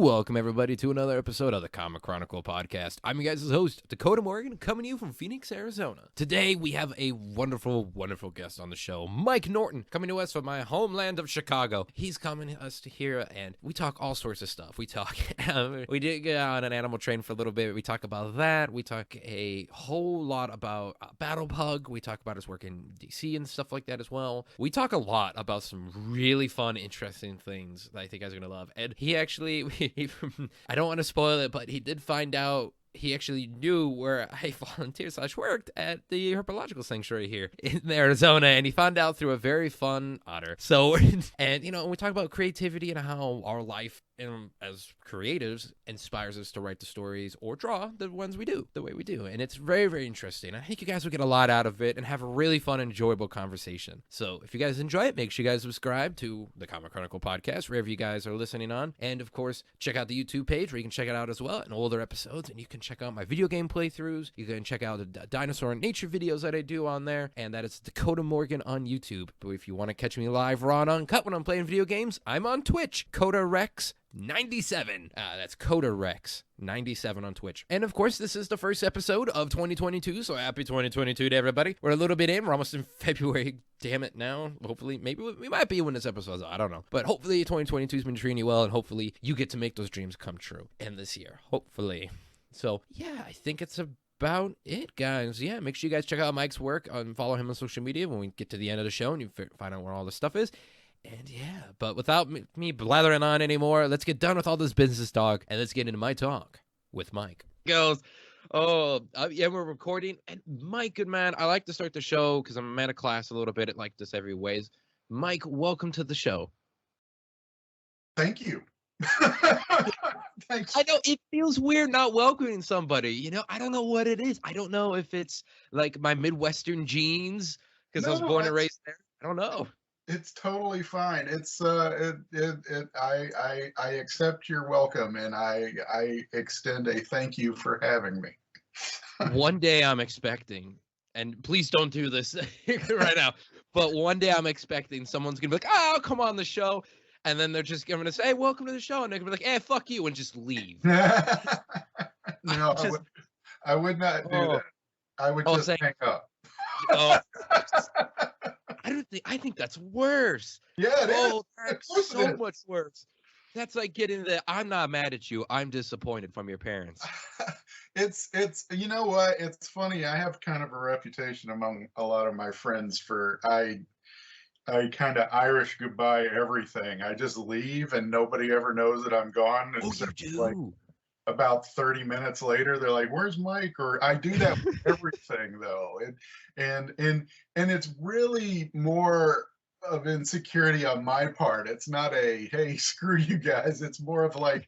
Welcome, everybody, to another episode of the Comic Chronicle Podcast. I'm your guys' host, Dakota Morgan, coming to you from Phoenix, Arizona. Today, we have a wonderful, wonderful guest on the show, Mike Norton, coming to us from my homeland of Chicago. He's coming to us here, and we talk all sorts of stuff. We talk, we did get on an animal train for a little bit. We talk about that. We talk a whole lot about Battle Pug. We talk about his work in DC and stuff like that as well. We talk a lot about some really fun, interesting things that I think you guys are going to love. And he actually, I don't want to spoil it, but he did find out he actually knew where I volunteered/worked at the herpetological sanctuary here in Arizona, and he found out through a very fun otter. So, and you know, we talk about creativity and how our life as creatives inspires us to write the stories or draw the ones we do the way we do, and it's very, very interesting. I think you guys will get a lot out of it and have a really fun, enjoyable conversation. So if you guys enjoy it, make sure you guys subscribe to the Comic Chronicle Podcast wherever you guys are listening on, and of course check out the YouTube page where you can check it out as well, and older episodes, and you can check out my video game playthroughs. You can check out the dinosaur and nature videos that I do on there, and that is Dakota Morgan on YouTube. But if you want to catch me live, raw, and uncut when I'm playing video games, I'm on Twitch, Coda Rex 97. That's Coda Rex 97 on Twitch. And of course, this is the first episode of 2022, so happy 2022 to everybody. We're a little bit in. We're almost in February. Damn it now. Hopefully, maybe we might be when this episode's out. I don't know. But hopefully 2022 has been treating you well, and hopefully you get to make those dreams come true in this year. Hopefully. So, yeah, I think it's about it, guys. Yeah, make sure you guys check out Mike's work and follow him on social media when we get to the end of the show and you find out where all this stuff is. And yeah, but without me blathering on anymore, let's get done with all this business talk and let's get into my talk with Mike. Goes, yeah, we're recording. And Mike, good man, I like to start the show because I'm out of class a little bit. It like this every ways. Mike, welcome to the show. Thank you. Thanks. I know it feels weird not welcoming somebody. You know, I don't know what it is. I don't know if it's like my Midwestern genes because I was born and raised there. I don't know. It's totally fine. It's I accept your welcome, and I extend a thank you for having me. One day I'm expecting, and please don't do this right now, but one day I'm expecting someone's gonna be like, "Oh, come on the show," and then they're just gonna say, "Hey, welcome to the show," and they're gonna be like, "Hey, fuck you," and just leave. No, I would not do that. I would just hang up. I think that's worse. Yeah, it is. That's so much worse. That's like getting the "I'm not mad at you, I'm disappointed" from your parents. It's you know what? It's funny. I have kind of a reputation among a lot of my friends for I kind of Irish goodbye everything. I just leave and nobody ever knows that I'm gone. Oh, you do? Like, about 30 minutes later, they're like, "Where's Mike?" Or I do that with everything though. And it's really more of insecurity on my part. It's not a, "Hey, screw you guys." It's more of like,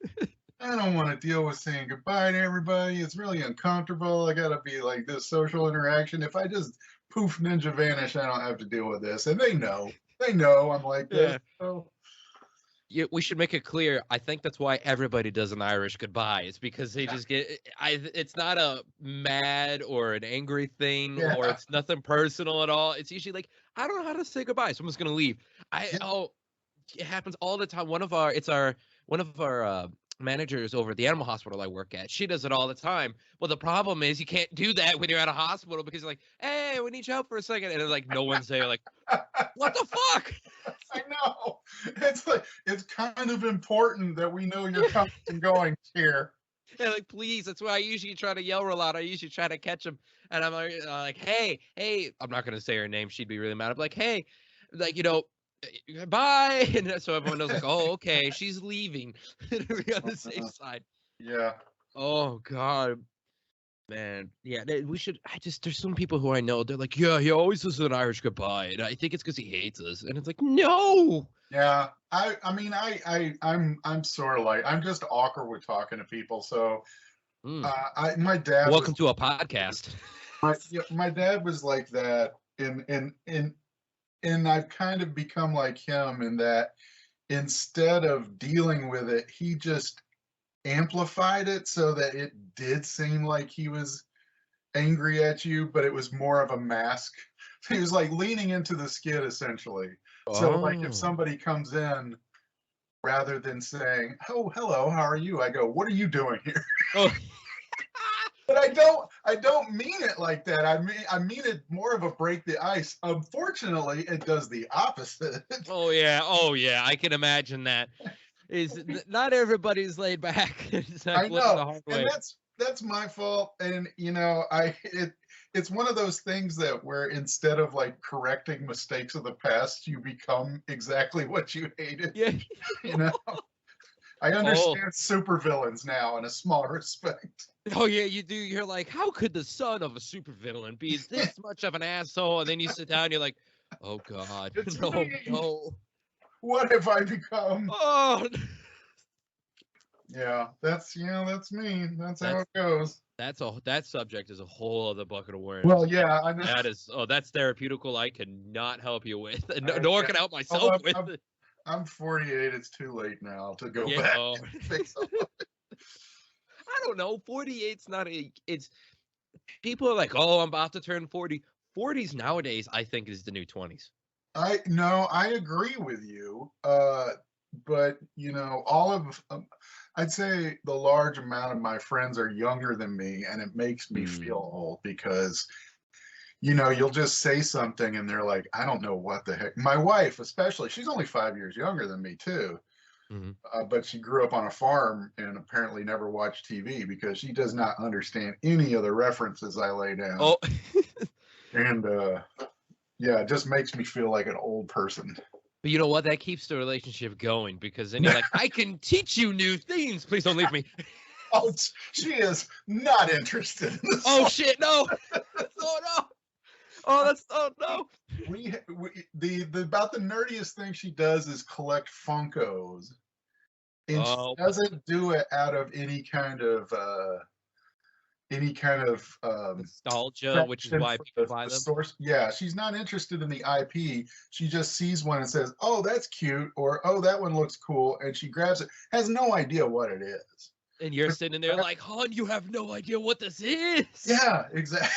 I don't want to deal with saying goodbye to everybody. It's really uncomfortable. I gotta be like this social interaction. If I just poof ninja vanish, I don't have to deal with this. And they know I'm like this. Yeah. So Yeah, we should make it clear. I think that's why everybody does an Irish goodbye. It's because they just get. It's not a mad or an angry thing, or it's nothing personal at all. It's usually like, I don't know how to say goodbye. Someone's gonna leave. It happens all the time. One of our managers over at the animal hospital I work at, she does it all the time. Well, the problem is you can't do that when you're at a hospital because you're like, "Hey, we need you out for a second," and it's like no one's there. Like, what the fuck? I know. It's like, it's kind of important that we know you're coming and going here. Yeah, like, please. That's why I usually try to yell real loud. I usually try to catch them, and I'm like, hey, I'm not gonna say her name. She'd be really mad. I'm like, hey, like, you know, bye, and so everyone knows, like, oh, okay, she's leaving. Be on the safe side. Yeah. Oh God, man. Yeah, we should. There's some people who I know. They're like, yeah, he always does an Irish goodbye, and I think it's because he hates us. And it's like, no. Yeah. I'm sort of like, I'm just awkward with talking to people. So, my dad. Welcome to a podcast. My dad was like that, and I've kind of become like him in that instead of dealing with it, he just amplified it so that it did seem like he was angry at you, but it was more of a mask. He was like leaning into the skid essentially. So like if somebody comes in rather than saying, "Oh, hello, how are you?" I go, "What are you doing here?" Oh, But I don't mean it like that. I mean it more of a break the ice. Unfortunately, it does the opposite. oh yeah, oh yeah. I can imagine that. Not everybody's laid back. I I've learned the know, hard and way. that's my fault. And it's one of those things that where instead of like correcting mistakes of the past, you become exactly what you hated. Yeah. You know, I Oh, understand supervillains now in a small respect. oh yeah, you do. You're like, how could the son of a supervillain be this much of an asshole? And then you sit down, you're like, oh God, It's no, me. no. What have I become? Oh, Yeah, that's me. That's how that's it goes. that subject is a whole other bucket of Well, worms. yeah, I know. That is, oh, that's therapeutical. I cannot help you with, nor Yeah. can I help Oh, myself with. I'm 48. It's too late now to go Yeah. back Oh, and fix all. I don't know. 48's not a. It's people are like, oh, I'm about to turn 40. 40s nowadays, I think, is the new 20s. I no, I agree with you. But all of I'd say the large amount of my friends are younger than me, and it makes me Mm. feel old because you'll just say something and they're like, I don't know what the heck. My wife, especially, she's only 5 years younger than me too. Mhm. But she grew up on a farm and apparently never watched TV because she does not understand any of the references I lay down. Oh, And yeah, it just makes me feel like an old person. but you know what? That keeps the relationship going because then you're like, I can teach you new things. Please don't leave me. Oh, she is not interested in this. Oh shit, no. Oh no. Oh, that's oh no. The about the nerdiest thing she does is collect Funkos, and she Oh, doesn't do it out of any kind of nostalgia, which is affection why for people buy the them. source. Yeah, she's not interested in the IP. She just sees one and says, "Oh, that's cute," or "Oh, that one looks cool," and she grabs it. Has no idea what it is. And you're sitting there like, hon, you have no idea what this is. Yeah, exactly.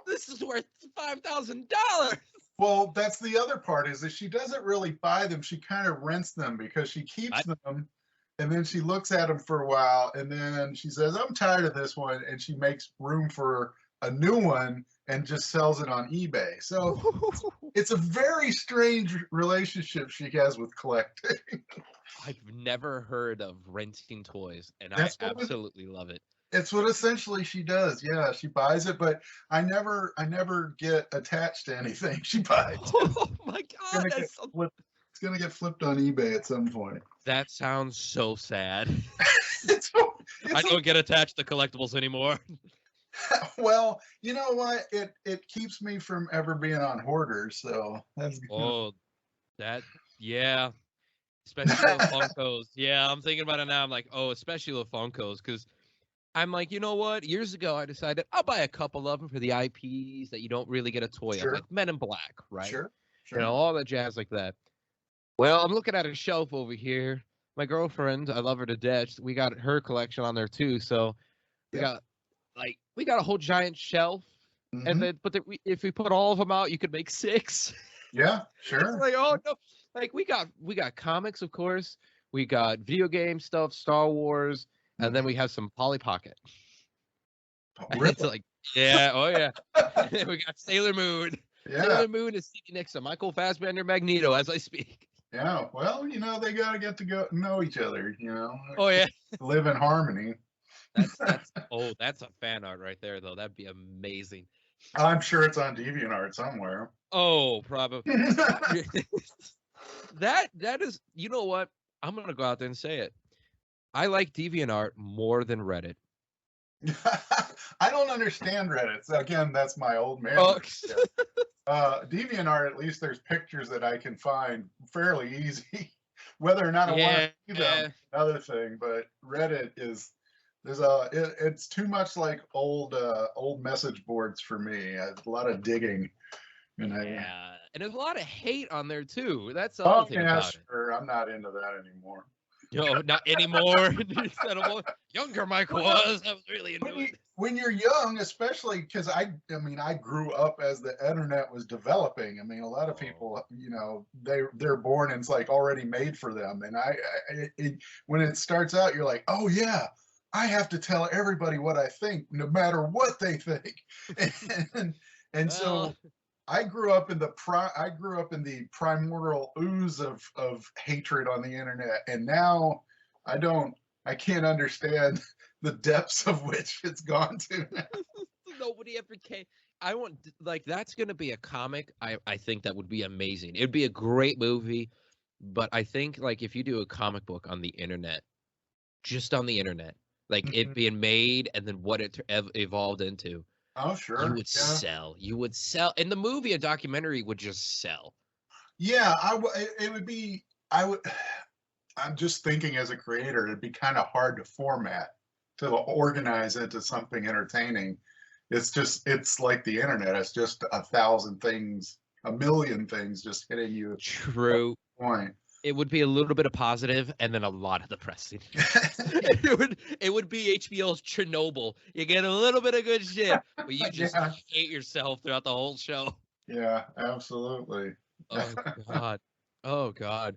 This is worth $5,000. Well, that's the other part is that she doesn't really buy them. She kind of rents them because she keeps them and then she looks at them for a while and then she says, I'm tired of this one. And she makes room for a new one and just sells it on eBay. So it's a very strange relationship she has with collecting. I've never heard of renting toys, and I That's what absolutely love it. it's what essentially she does. Yeah, she buys it, but I never get attached to anything she buys. Oh my It's God, gonna get flipped. It's gonna get flipped on eBay at some point. that sounds so sad. It's, I it's don't get attached to collectibles anymore. well, you know what? It keeps me from ever being on Hoarders, so that's good. Oh, that, yeah. Especially with Funkos. Yeah, I'm thinking about it now. I'm like, oh, especially with Funkos, because I'm like, you know what? Years ago, I decided I'll buy a couple of them for the IPs that you don't really get a toy of, Sure, like Men in Black, right? sure, You know, sure. all that jazz like that. Well, I'm looking at a shelf over here. My girlfriend, I love her to death. We got her collection on there too. So we Yep. got we got a whole giant shelf, and Hmm. then if we put all of them out, you could make 6. Yeah, It's sure. like, oh no, like we got comics, of course. We got video game stuff, Star Wars, and then Mhm. we have some Polly Pocket. It's Really? like, yeah, oh yeah. We got Sailor Moon. Yeah, Sailor Moon is sitting next to Michael Fassbender Magneto as I speak. yeah. Well, they gotta get to go know each other. Oh yeah. Live in harmony. That's a fan art right there though. That'd be amazing. I'm sure it's on DeviantArt somewhere. Oh, probably. That is, you know what? I'm gonna go out there and say it. I like DeviantArt more than Reddit. I don't understand Reddit. So again, that's my old man. Oh, DeviantArt, at least there's pictures that I can find fairly easy. Whether or not I want to see them, another thing. But Reddit it's too much like old message boards for me. A lot of digging. yeah, and there's a lot of hate on there too. That's the other Oh thing yeah, about it. sure. I'm not into that anymore. No, not anymore. Instead of what younger Mike was. I was really into it. When you're young, especially because I mean, I grew up as the internet was developing. I mean, a lot of people, you know, they're born and it's like already made for them. And when it starts out, you're like, oh yeah, I have to tell everybody what I think, no matter what they think. And so Well, I grew up in the primordial ooze of hatred on the internet, and now I can't understand the depths of which it's gone to now. nobody ever came. I want like that's gonna be a comic. I think that would be amazing. It'd be a great movie, but I think like if you do a comic book on the internet, just on the internet, like it Mhm. being made and then what it evolved into, Oh, you sure. would Yeah. sell. You would sell. And the movie, a documentary would just sell. Yeah, it would be I would I'm just thinking as a creator, it'd be kind of hard to format, to organize into something entertaining. It's like the internet. It's just a thousand things, a million things just hitting you at True. one point. It would be a little bit of positive and then a lot of depressing. It would be HBO's Chernobyl. You get a little bit of good shit, but you just Yeah, hate yourself throughout the whole show. yeah, absolutely. Oh God. Oh God.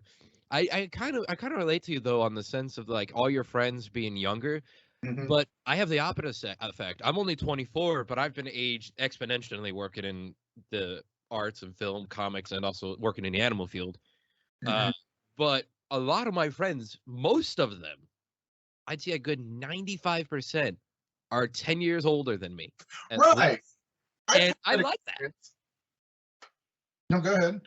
I kind of relate to you though on the sense of like all your friends being younger, Hmm. but I have the opposite effect. I'm only 24, but I've been aged exponentially working in the arts and film, comics, and also working in the animal field. Uh, Hmm. but a lot of my friends, most of them, I'd say a good 95% are 10 years older than me at Right. least. I've And had I that like that. experience. No, go ahead.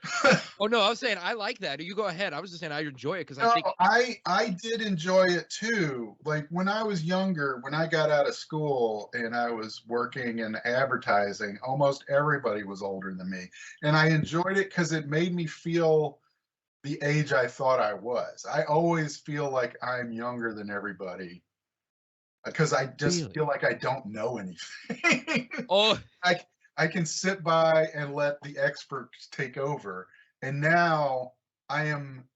Oh no, I was saying I like that. You go ahead. I was just saying I enjoy it because I No, think I did enjoy it too. Like when I was younger, when I got out of school and I was working in advertising, almost everybody was older than me. And I enjoyed it because it made me feel the age I thought I was. I always feel like I'm younger than everybody because I just really. feel like I don't know anything. Oh, I I can sit by and let the experts take over. And now I am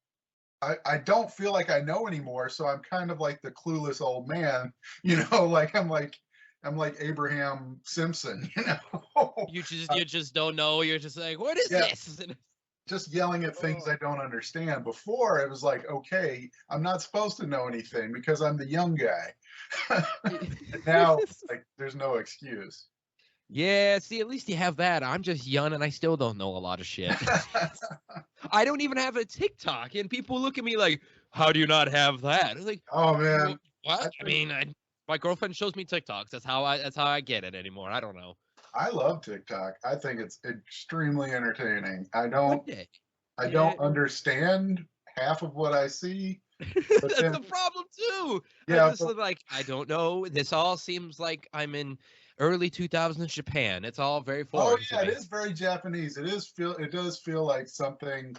I don't feel like I know anymore, so I'm kind of like the clueless old man, like I'm like Abraham Simpson, you just don't know. You're just like, what is Yeah, this? just yelling at things Oh. I don't understand. Before it was like, okay, I'm not supposed to know anything because I'm the young guy. And now it's like there's no excuse. Yeah, see, at least you have that. I'm just young and I still don't know a lot of shit. I don't even have a TikTok, and people look at me like, "How do you not have that?" It's like, Oh "Wha- man, what? I I think mean, my girlfriend shows me TikToks. That's how I get it anymore. I don't know. I love TikTok. I think it's extremely entertaining. One day, I yeah, don't understand half of what I see, but that's then the problem too. I yeah, just look like I don't know. This all seems like I'm in early 2000s Japan. It's all very oh foreign to yeah, it me. is very Japanese. It does feel like something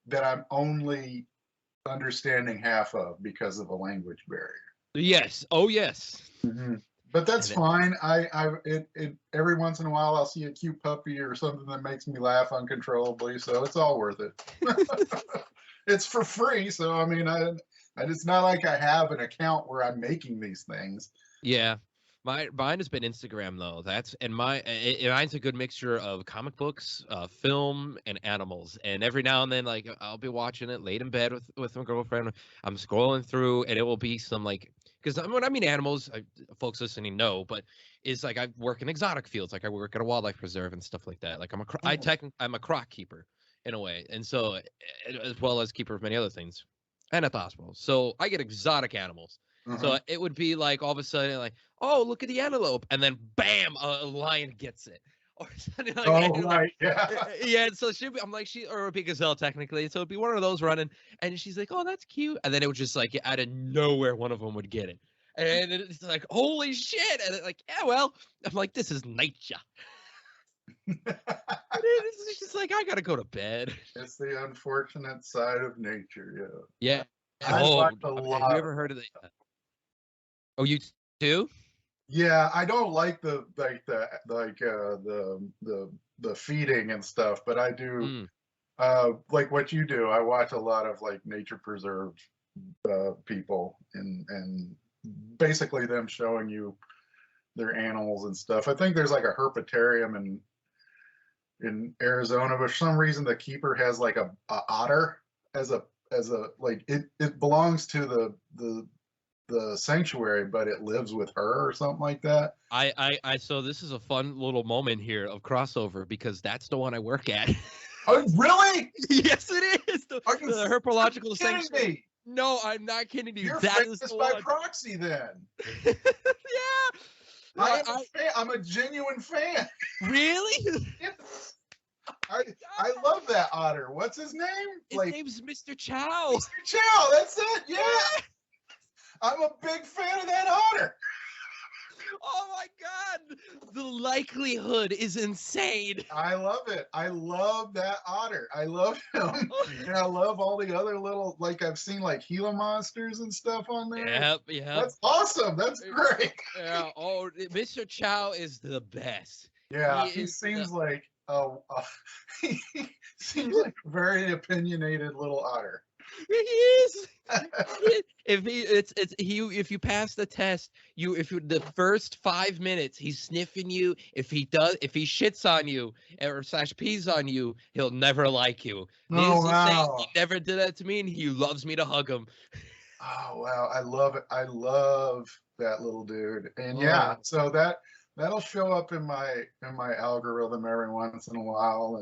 that I'm only understanding half of because of a language barrier. Yes. Oh yes. Hmm. But that's And it, fine. It every once in a while I'll see a cute puppy or something that makes me laugh uncontrollably, so it's all worth it. It's for free, so I mean, it's not like I have an account where I'm making these things. yeah. Mine has been Instagram though. Mine's a good mixture of comic books, film, and animals. And every now and then, like I'll be watching it late in bed with my girlfriend. I'm scrolling through, and it will be some like because when I mean animals, folks listening know, but it's like I work in exotic fields, like I work at a wildlife preserve and stuff like that. Like Oh, I'm a croc keeper in a way, and so as well as keeper of many other things, and at the hospital. So I get exotic animals. uh-huh. So it would be like all of a sudden, like, oh, look at the antelope, and then bam, a lion gets it, or something like, Oh, and you're like, right, yeah. yeah. And so I'm like, or a big gazelle technically. So it'd be one of those running, and she's like, oh, that's cute, and then it would just like out of nowhere, one of them would get it, and it's like, holy shit, and like, yeah, well, I'm like, this is nature. And it's just like I gotta go to bed. It's the unfortunate side of nature, yeah. Yeah. I Oh, watch a have you lot of ever heard of the? Oh, you too? Yeah, I don't like the feeding and stuff, but I do Mm. like what you do. I watch a lot of like nature preserve people, and basically them showing you their animals and stuff. I think there's like a herpetarium in Arizona, but for some reason the keeper has like a otter as a like it belongs to the sanctuary, but it lives with her or something like that. So this is a fun little moment here of crossover because that's the one I work at. Oh, really? Yes, it is. Are you The herpetological kidding sanctuary. me? No, I'm not kidding you. You're That famous is the by one. proxy then. Yeah. I'm a genuine fan. Really? Yes. I love that otter. What's his name? His name's Mr. Chow. Mr. Chow, that's it. Yeah. I'm a big fan of that otter. Oh my God. The likelihood is insane. I love it. I love that otter. I love him. And I love all the other little, like I've seen like Gila monsters and stuff on there. Yep. That's awesome. That's great. Yeah. Oh, Mr. Chow is the best. Yeah, he seems like he seems like a very opinionated little otter. He is. If you pass the test, the first 5 minutes he's sniffing you. If he shits on you or / pees on you, he'll never like you. Oh, wow. He never did that to me, and he loves me to hug him. Oh wow, I love it. I love that little dude. And yeah, so that'll show up in my algorithm every once in a while,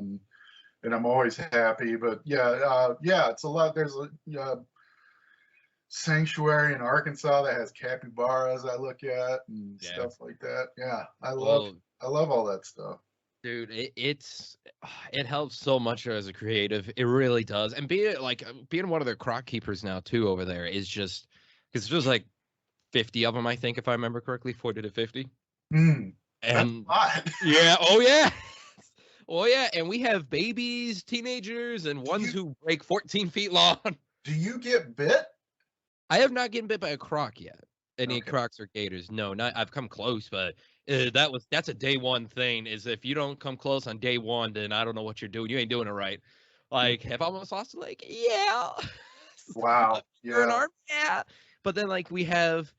and I'm always happy. But yeah, it's a lot. There's a sanctuary in Arkansas that has capybaras I look at and stuff like that. Yeah, I love all that stuff. Dude, it helps so much as a creative. It really does. And being one of their croc keepers now too over there is just because there's like 50 of them, I think, if I remember correctly, 40 to 50. And that's a lot. Yeah. Oh yeah. Oh yeah. And we have babies, teenagers, and ones who break 14 feet long. Do you get bit? I have not gotten bit by a croc yet. Any crocs or gators? No, not. I've come close, but that's a day one thing. Is if you don't come close on day one, then I don't know what you're doing. You ain't doing it right. Like, have I almost lost a leg? Yeah. Wow. Yeah. An arm? Yeah. But then like we have,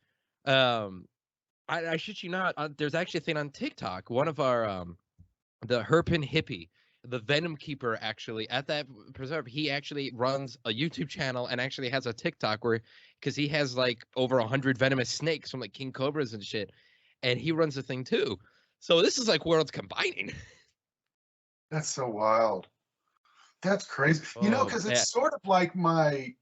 I shit you not. There's actually a thing on TikTok. One of our the Herpin Hippie, the Venom Keeper, actually at that preserve, he actually runs a YouTube channel and actually has a TikTok where, because he has like over 100 venomous snakes from like king cobras and shit, and he runs a thing too. So this is like worlds combining. That's so wild. That's crazy. Because it's sort of like my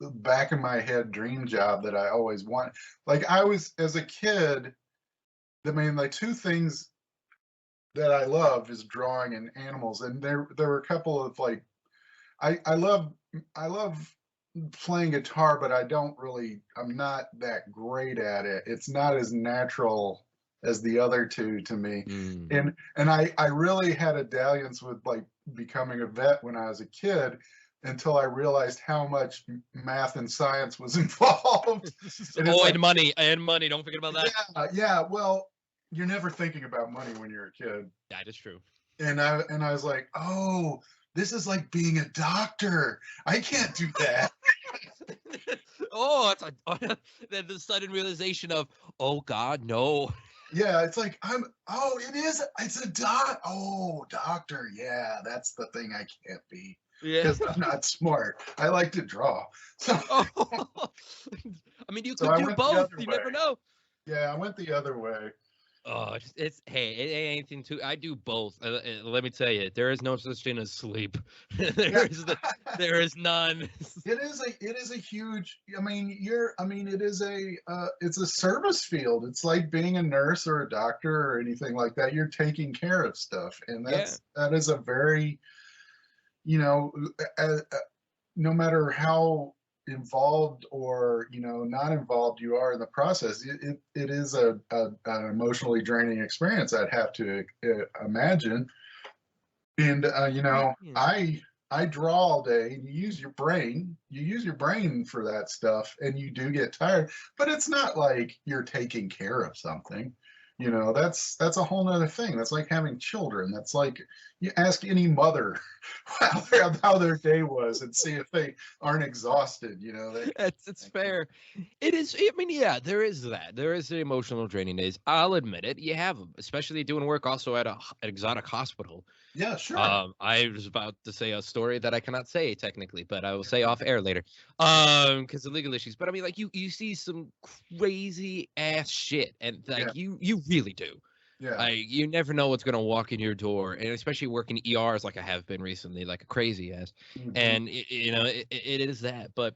back in my head dream job that I always want. Like I was as a kid, I mean, like two things that I love is drawing and animals, and there were a couple of like I love playing guitar, but I'm not that great at it. It's not as natural as the other two to me. And I really had a dalliance with like becoming a vet when I was a kid until I realized how much math and science was involved. And money. Don't forget about that. Yeah. Well, you're never thinking about money when you're a kid. That is true. And I was like, oh, this is like being a doctor. I can't do that. Then the sudden realization of, oh God, no. Yeah, it's like it's a doctor. Yeah, that's the thing I can't be. Yeah, because I'm not smart. I like to draw. So I mean, you could do both. You never know. Yeah, I went the other way. Oh, it ain't anything to. I do both. Let me tell you, there is no such thing as sleep. There is none. It is a huge. I mean, it's a service field. It's like being a nurse or a doctor or anything like that. You're taking care of stuff, and that is a very, no matter how involved or not involved you are in the process, it is an emotionally draining experience, I'd have to imagine. And I draw all day, and you use your brain for that stuff, and you do get tired, but it's not like you're taking care of something. You know, that's a whole nother thing. That's like having children. That's like you ask any mother how their day was and see if they aren't exhausted. You know, It's fair. It is. I mean, yeah, there is that. There is the emotional draining days. I'll admit it. You have them, especially doing work also at an exotic hospital. yeah, sure. I was about to say a story that I cannot say technically, but I will say off air later. Because of legal issues. But I mean, like you see some crazy ass shit, and like you really do. Yeah. You never know what's gonna walk in your door, and especially working ERs like I have been recently, like a crazy ass. Mhm. And it is that. But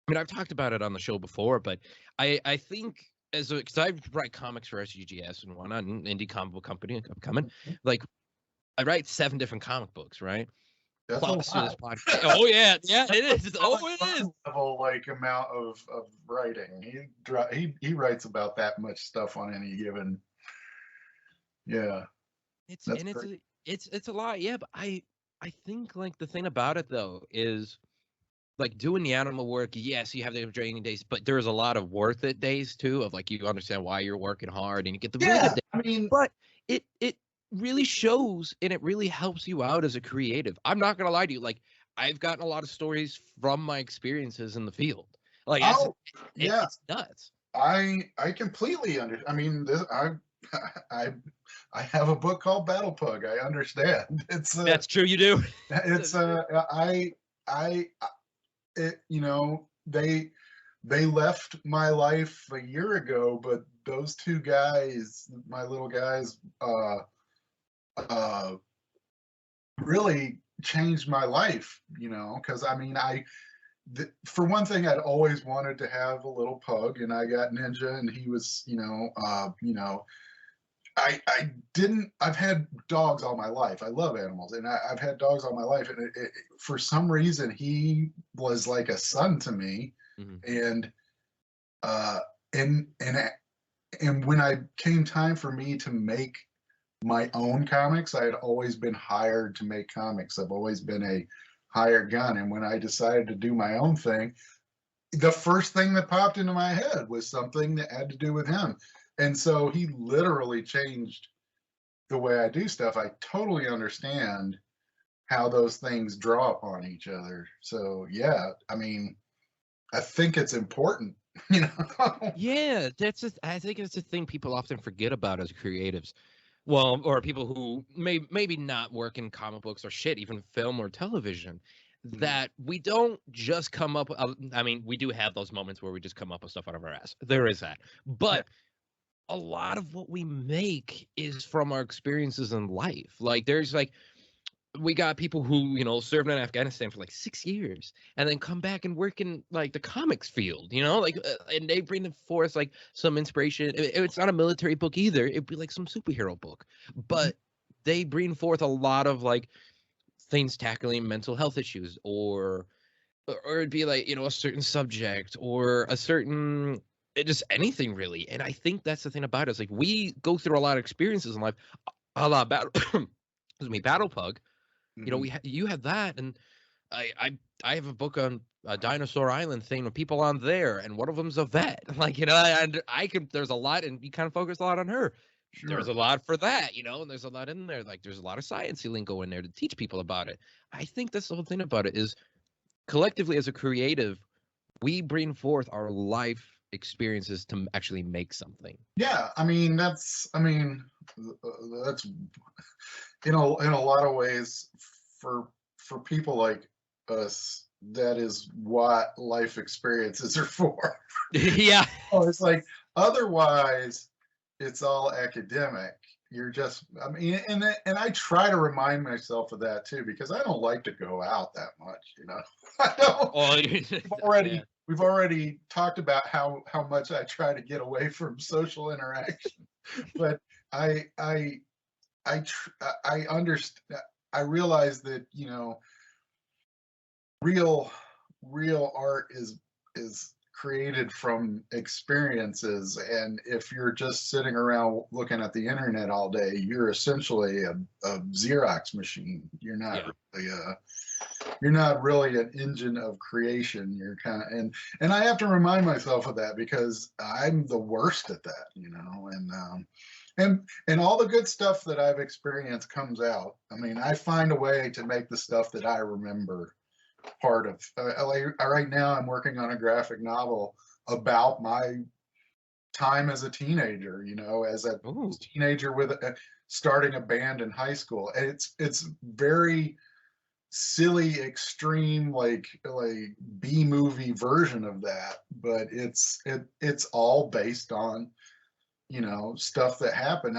I mean, I've talked about it on the show before, but I think because I write comics for SGGS and whatnot, an indie comic book company upcoming, like I write 7 different comic books, right? That's Plus a to this lot. podcast. Oh yeah, it is. That's Oh, like it is. level like amount of writing. He writes about that much stuff on any given. Yeah, that's great. It's a lot, yeah. But I think like the thing about it though is like doing the animal work. Yes, you have the draining days, but there's a lot of worth it days too. Of like you understand why you're working hard and you get the really good days. I mean, But it really shows and it really helps you out as a creative. I'm not gonna lie to you. Like I've gotten a lot of stories from my experiences in the field. Like yeah, it's nuts. I completely I mean, this I I have a book called Battle Pug. I understand. That's true. You do. It's I it, you know, they left my life a year ago, but those 2 guys, my little guys, uh, really changed my life, you know, because I mean, for one thing, I'd always wanted to have a little pug, and I got Ninja, and he was, I didn't. I've had dogs all my life. I love animals, and I've had dogs all my life, and for some reason, he was like a son to me, Mhm. and uh, and when I came time for me to make my own comics, I had always been hired to make comics. I've always been a hired gun, and when I decided to do my own thing, the first thing that popped into my head was something that had to do with him. And so he literally changed the way I do stuff. I totally understand how those things draw upon each other. So yeah, I mean, I think it's important, you know. Yeah, I think it's a thing people often forget about as creatives. Well, or people who maybe not work in comic books or shit, even film or television, that we don't just come up. I mean, we do have those moments where we just come up with stuff out of our ass. There is that, but a lot of what we make is from our experiences in life. Like there's like we got people who served in Afghanistan for like 6 years and then come back and work in like the comics field, like and they bring forth like some inspiration. It's not a military book either. It'd be like some superhero book, but they bring forth a lot of like things tackling mental health issues or it'd be like a certain subject or a certain just anything really. And I think that's the thing about it is like we go through a lot of experiences in life, a lot battle excuse me, Battle Pug. You had that, and I have a book on a Dinosaur Island thing with people on there, and one of them's a vet. Like and I can. There's a lot, and you kind of focus a lot on her. Sure. There's a lot for that, and there's a lot in there. Like there's a lot of sciencey lingo in there to teach people about it. I think that's the whole thing about it is collectively as a creative, we bring forth our life experiences to actually make something. Yeah, I mean that's in a lot of ways for people like us, that is what life experiences are for. Yeah. Oh, it's like otherwise it's all academic. You're just, I mean, and I try to remind myself of that too, because I don't like to go out that much, I don't. Oh, we've already talked about how much I try to get away from social interaction, but I understand. I realize that real art is created from experiences, and if you're just sitting around looking at the internet all day, you're essentially a Xerox machine. You're not really an engine of creation. You're kind of and I have to remind myself of that because I'm the worst at that, and and all the good stuff that I've experienced comes out. I mean, I find a way to make the stuff that I remember part of. Right now, I'm working on a graphic novel about my time as a teenager. As a Ooh. teenager with starting a band in high school. And it's very silly, extreme, like B movie version of that, but it's all based on stuff that happened.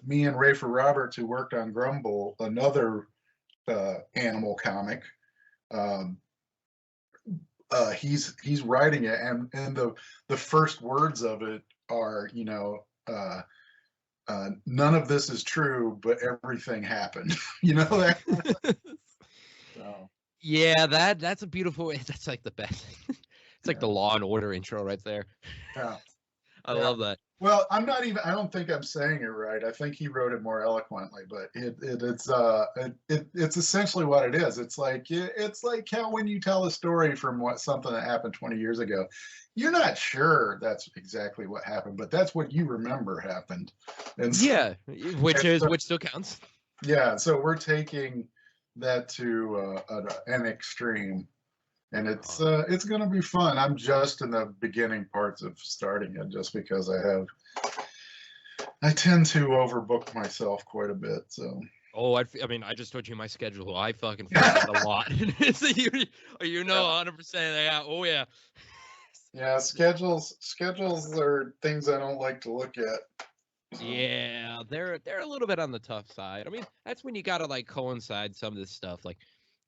Me and Rafer Roberts, who worked on Grumble, another animal comic, um, he's writing it, and the first words of it are, none of this is true, but everything happened. That. So. Yeah, that's a beautiful. That's like the best. It's like the Law and Order intro right there. Yeah. I love that. Well, I don't think I'm saying it right. I think he wrote it more eloquently, but it's essentially what it is. It's like how when you tell a story from something that happened 20 years ago, you're not sure that's exactly what happened, but that's what you remember happened. And so, which still counts. Yeah, so we're taking that to an extreme. And it's going to be fun. I'm just in the beginning parts of starting it, just because I tend to overbook myself quite a bit. So. Oh, I mean, I just told you my schedule. I fucking forget a lot. So you 100%. Yeah. Oh yeah. Yeah, schedules are things I don't like to look at. Yeah, they're a little bit on the tough side. I mean, that's when you gotta like coincide some of this stuff. Like,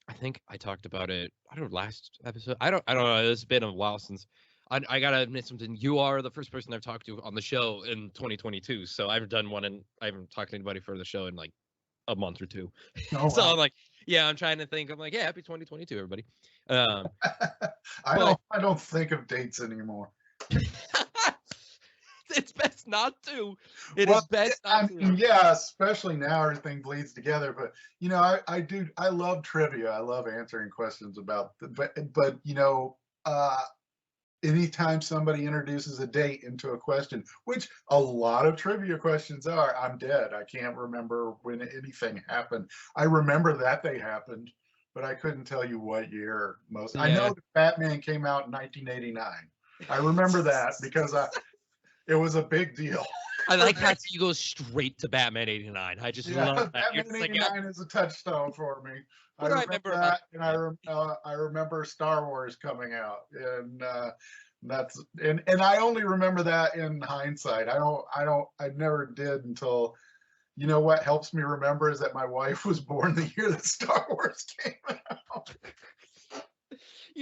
I think I talked about it. I don't know, last episode. I don't know. It's been a while since. I gotta admit something. You are the first person I've talked to on the show in 2022. So I've done one, and I haven't talked to anybody for the show in like a month or two. Oh, So wow. I'm like, yeah, I'm trying to think. I'm like, yeah, happy 2022, everybody. I don't think of dates anymore. It's best not to. It is best not to. Yeah, especially now everything bleeds together. But I love trivia. I love answering questions about. But anytime somebody introduces a date into a question, which a lot of trivia questions are, I'm dead. I can't remember when anything happened. I remember that they happened, but I couldn't tell you what year most. Yeah. I know that Batman came out in 1989. I remember that because it was a big deal. I like how you go straight to Batman 89. I just love that. Batman 89 is a touchstone for me. I remember that, and I remember Star Wars coming out, and I only remember that in hindsight. I never did until. You know what helps me remember is that my wife was born the year that Star Wars came out.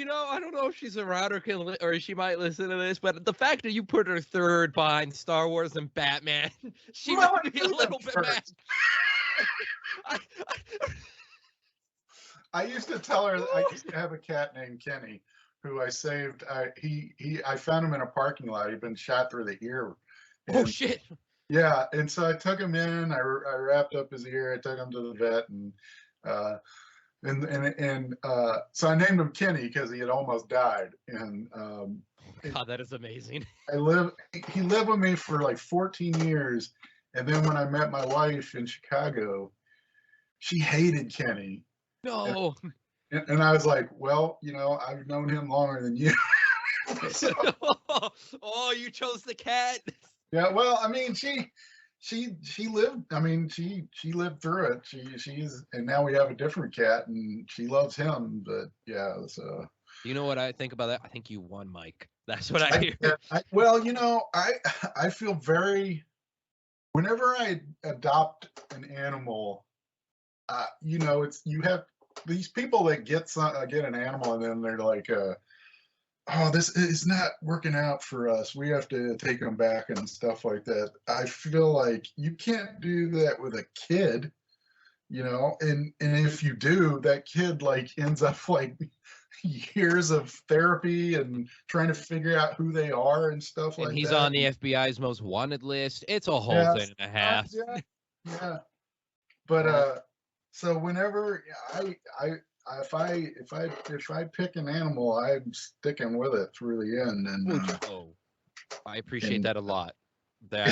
I don't know if she's around or she might listen to this, but the fact that you put her third behind Star Wars and Batman, she might be a little bit mad. I used to tell her that I used to have a cat named Kenny who I saved. I found him in a parking lot. He'd been shot through the ear. Oh shit. Yeah, and so I took him in. I wrapped up his ear. I took him to the vet, and so I named him Kenny because he had almost died. And God, that is amazing. He lived with me for like 14 years, and then when I met my wife in Chicago, she hated Kenny. No. And I was like, well, I've known him longer than you. So, oh, you chose the cat. Yeah, well, I mean, she lived. I mean, she lived through it. She's and now we have a different cat, and she loves him. But yeah, so. You know what I think about that? I think you won, Mike. That's what I hear. I feel very. Whenever I adopt an animal, it's you have these people that get an animal and then they're like. Oh, this is not working out for us. We have to take them back and stuff like that. I feel like you can't do that with a kid, and if you do, that kid like ends up like years of therapy and trying to figure out who they are and stuff like that. And he's on the FBI's most wanted list. It's a whole thing and a half. Yeah. But so whenever if I pick an animal, I'm sticking with it through the end. And I appreciate that a lot. That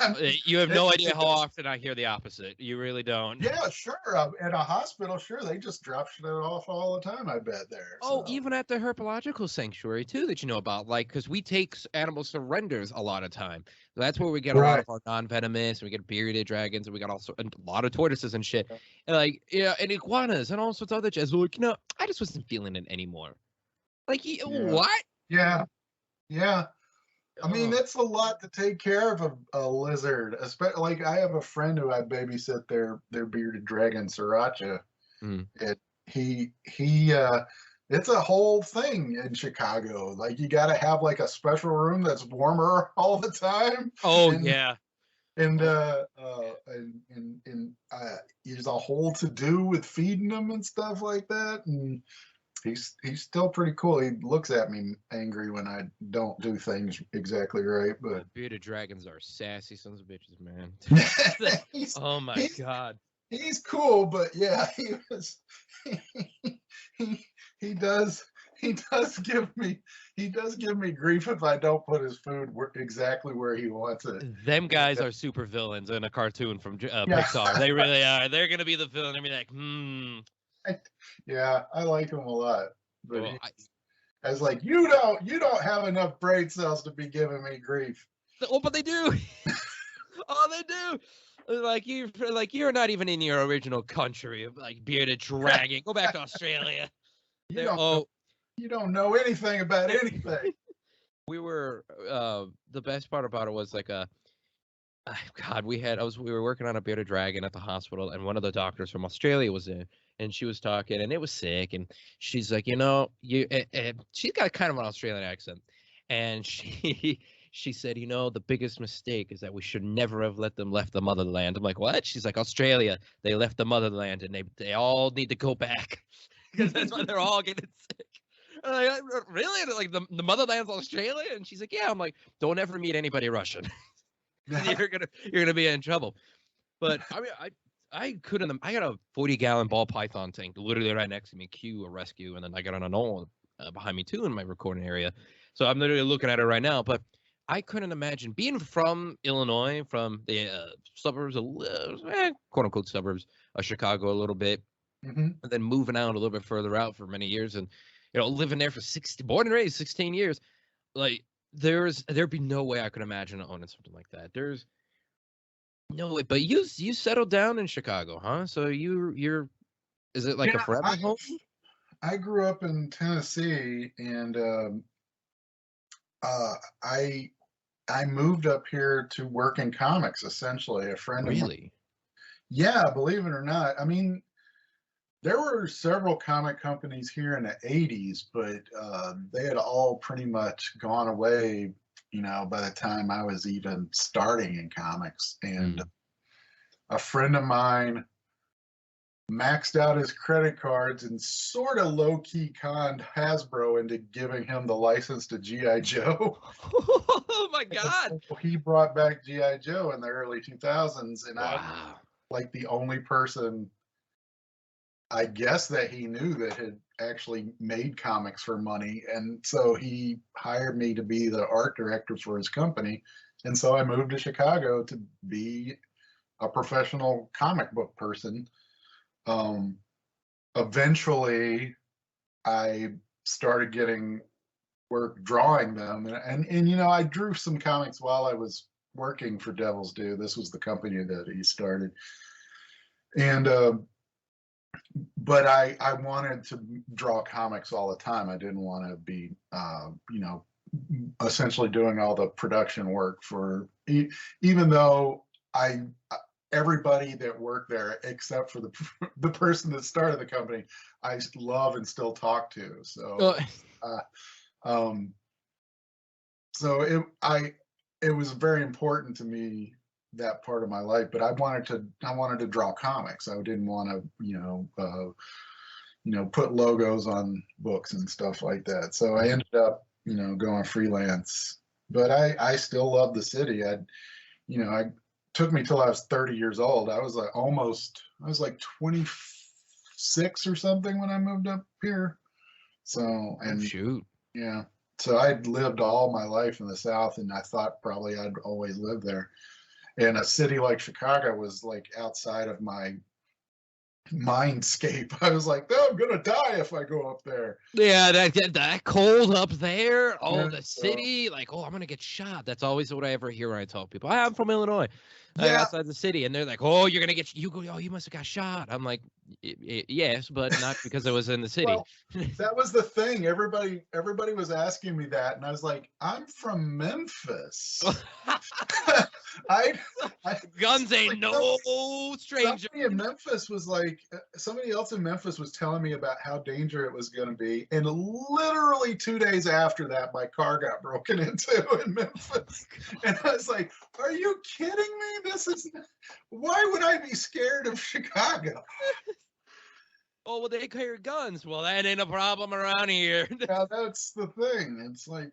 I is, mean, you have no idea it how does. often I hear the opposite. You really don't. Yeah, sure. At a hospital, sure, they just drop shit off all the time. I bet there. Oh, So even at the herpetological sanctuary too, that you know about, like, because we take animal surrenders a lot of time. That's where we get a lot right. of our non-venomous. We get bearded dragons, and we got also a lot of tortoises and shit, and like yeah, and iguanas and all sorts of other jazz. Like, I just wasn't feeling it anymore. Like, Yeah. what? Yeah. Yeah. I mean, Oh, it's a lot to take care of a lizard. Especially, like I have a friend who I babysit their bearded dragon sriracha. mm. It he it's a whole thing in Chicago. Like you got to have like a special room that's warmer all the time, Oh and yeah. and Oh, there's a whole to do with feeding them and stuff like that. And he's still pretty cool. He looks at me angry when I don't do things exactly right, but bearded dragons are sassy sons of bitches, man. he's Oh my he's god. he's cool. But yeah, he, he he does he does give me grief if I don't put his food exactly where he wants it. Them guys are super villains in a cartoon from Yeah, Pixar. They really are. They're gonna be the villain. They're gonna be like, yeah, I like him a lot, but Oh, I was like, you don't have enough brain cells to be giving me grief. oh, but they do. Oh, they do. You're not even in your original country of like bearded dragon. Go back to Australia. You There. don't know, Oh, you don't know anything about anything. we were. The best part about it was like God, we were working on a bearded dragon at the hospital, and one of the doctors from Australia was in, and she was talking, and it was sick, and she's like, she's got kind of an Australian accent, and she said, the biggest mistake is that we should never have let them left the motherland. I'm like, what? She's like, Australia, they left the motherland, and they all need to go back because that's why they're all getting sick. I'm like, really? Like the motherland's Australia? And she's like, yeah. I'm like, don't ever meet anybody Russian. you're gonna be in trouble. But I mean, I couldn't. I got a 40-gallon ball python tank literally right next to me, cue a rescue, and then I got an anola behind me too in my recording area. So I'm literally looking at it right now. But I couldn't imagine being from Illinois, from the suburbs, quote unquote suburbs of Chicago, a little bit, hmm and then moving out a little bit further out for many years, and living there for born and raised 16 years. Like there'd be no way I could imagine owning something like that. There's no way. But you settled down in Chicago, huh? So you're is it like a Yeah, forever home? I grew up in Tennessee, and uh, I I moved up here to work in comics. Essentially, a friend of mine. Really? Yeah, believe it or not. I mean, there were several comic companies here in the 80s, but they had all pretty much gone away, by the time I was even starting in comics. And Mm. a friend of mine maxed out his credit cards and sort of low key conned Hasbro into giving him the license to G.I. Joe. Oh my And God! so he brought back G.I. Joe in the early 2000s, and I was Wow. like the only person, I guess, that he knew that had actually made comics for money. And so he hired me to be the art director for his company. And so I moved to Chicago to be a professional comic book person. Um, Eventually, I started getting work drawing them. And I drew some comics while I was working for Devil's Due. This was the company that he started. And but I wanted to draw comics all the time. I didn't want to be, essentially doing all the production work for, even though I, everybody that worked there, except for the person that started the company, I love and still talk to. So, uh, um, so it was very important to me, that part of my life, but I wanted to draw comics. I didn't want to, put logos on books and stuff like that. So I ended up, going freelance. But I still love the city. I took me till I was 30 years old. I was like 26 or something when I moved up here. So, Oh and shoot. yeah, So I'd lived all my life in the South, and I thought probably I'd always live there. And a city like Chicago was like outside of my mindscape. I was like, "No, I'm gonna die if I go up there." Yeah, that cold up there. Oh, Yeah, the so city. Like, oh, I'm gonna get shot. That's always what I ever hear when I tell people. I'm from Illinois, like yeah, outside the city, and they're like, "Oh, you're gonna get you go. Oh, you must have got shot." I'm like, Yes, but not because I was in the city." well, that was the thing. Everybody was asking me that, and I was like, "I'm from Memphis." I, I Guns ain't like no stranger. somebody else in Memphis was telling me about how dangerous it was going to be, and literally 2 days after that, my car got broken into in Memphis, and I was like, "Are you kidding me? Why would I be scared of Chicago?" Oh, well, they carry guns. Well, that ain't a problem around here. Yeah, that's the thing. It's like,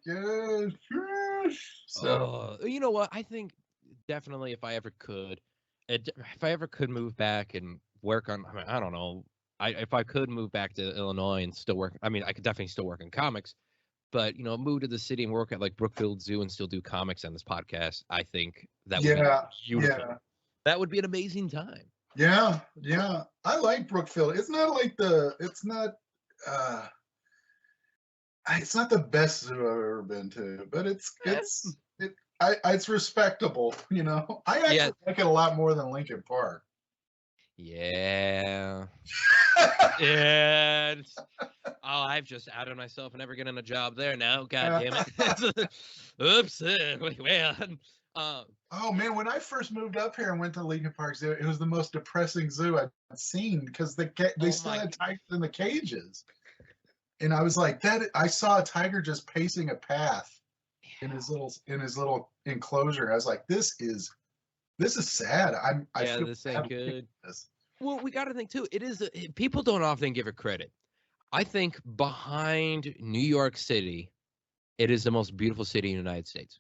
so You know what? I think definitely if I ever could, if I ever could move back and work on, I mean, I don't know, if I could move back to Illinois and still work, I mean, I could definitely still work in comics, but move to the city and work at like Brookfield Zoo and still do comics on this podcast. I think that would be beautiful. yeah. That would be an amazing time. Yeah, yeah. I like Brookfield. It's not it's not the best zoo I've ever been to, but it's respectable, I actually like it a lot more than Lincoln Park. Yeah. Yeah. Oh, I've just outed myself and never getting a job there now. God damn it. Oops. Well, oh man, when I first moved up here and went to Lincoln Park Zoo, it was the most depressing zoo I'd seen because they still had tigers in the cages, and I was like, I saw a tiger just pacing a path in his little enclosure. I was like, this is sad. I feel this ain't good. Well, we got to think too. People don't often give it credit. I think behind New York City, it is the most beautiful city in the United States.